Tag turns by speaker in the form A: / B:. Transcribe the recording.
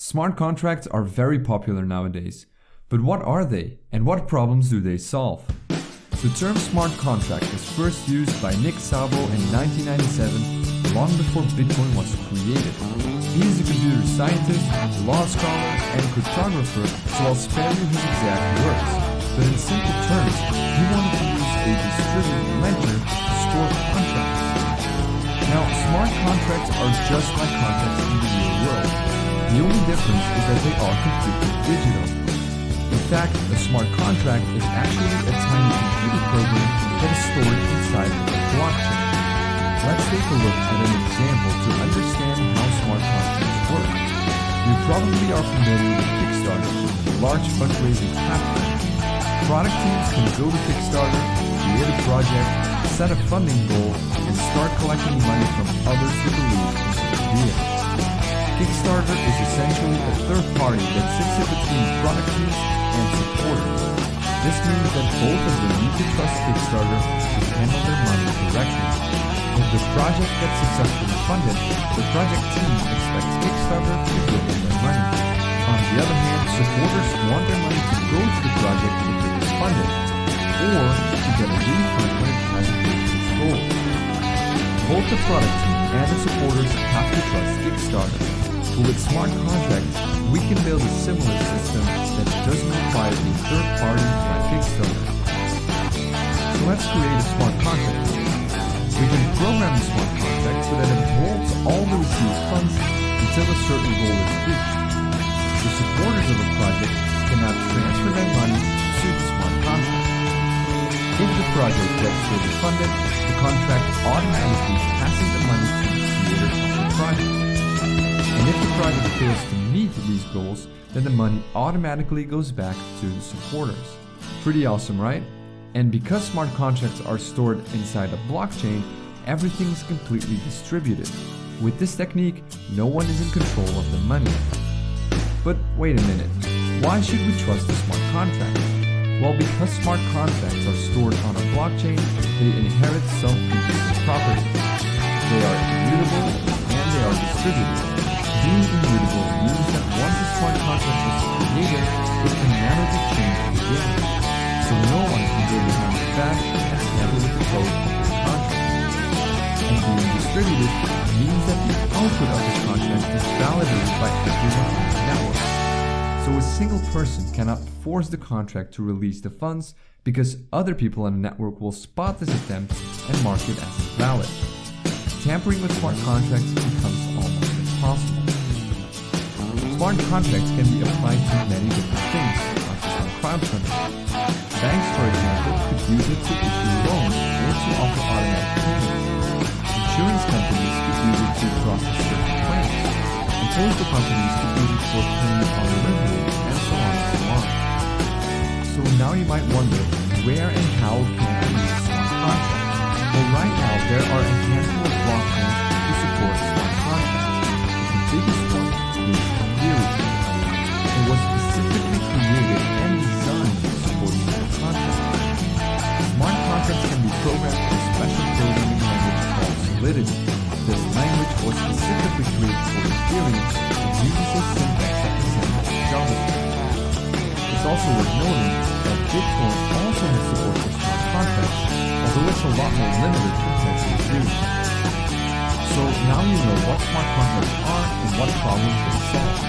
A: Smart contracts are very popular nowadays, but what are they and what problems do they solve? The term smart contract was first used by Nick Szabo in 1997, long before Bitcoin was created. He is a computer scientist, law scholar, and cryptographer, so I'll spare you his exact words. But in simple terms, he wanted to use a distributed ledger to store contracts. Now, smart contracts are just like contracts in the real world. The only difference is that they are completely digital. In fact, a smart contract is actually a tiny computer program that is stored inside of a blockchain. Let's take a look at an example to understand how smart contracts work. You probably are familiar with Kickstarter, a large fundraising platform. Product teams can go to Kickstarter, create a project, set a funding goal, and start collecting money from others who believe in the idea. Kickstarter is essentially a third party that sits in between product teams and supporters. This means that both of them need to trust Kickstarter to handle their money correctly. If the project gets successfully funded, the project team expects Kickstarter to give them their money. On the other hand, supporters want their money to go to the project if it is funded, or to get a refund when it hasn't reached its goal. Both the product team and the supporters have to trust Kickstarter. But with smart contracts, we can build a similar system that doesn't require a third party like Kickstarter. So let's create a smart contract. We can program the smart contract so that it holds all the received funds until a certain goal is reached. The supporters of a project cannot transfer their money to the smart contract. If the project gets fully funded, the contract automatically passes the money to the creator of the project. And if the project fails to meet these goals, then the money automatically goes back to the supporters. Pretty awesome, right? And because smart contracts are stored inside a blockchain, everything is completely distributed. With this technique, no one is in control of the money. But wait a minute, why should we trust a smart contract? Well, because smart contracts are stored on a blockchain, they inherit some computing properties. They are immutable and they are distributed. Being immutable means that once a smart contract is created, it can never be changed again. So no one can go behind the back and tamper with the code of the contract. And being distributed means that the output of the contract is validated by everyone on the network. So a single person cannot force the contract to release the funds because other people on the network will spot this attempt and mark it as invalid. Tampering with smart contracts becomes almost impossible. Smart contracts can be applied to many different things, not just on crowdfunding. Banks, for example, could use it to issue loans or to offer automatic payments. Insurance companies could use it to process certain claims. And postal companies could use it for payment on delivery, and so on and so on. So now you might wonder, where and how can I use smart contracts? Well, right now there are a handful of blockchains to support smart contracts. The biggest one is Ethereum. It was specifically created and designed to support smart contracts. Smart contracts can be programmed in a special programming language called Solidity. This language was specifically created for Ethereum and uses a syntax that resembles JavaScript. It's also worth noting that Bitcoin also has support for smart contracts, although it's a lot more limited compared to Ethereum. So now you know what smart contracts are and what problems they solve.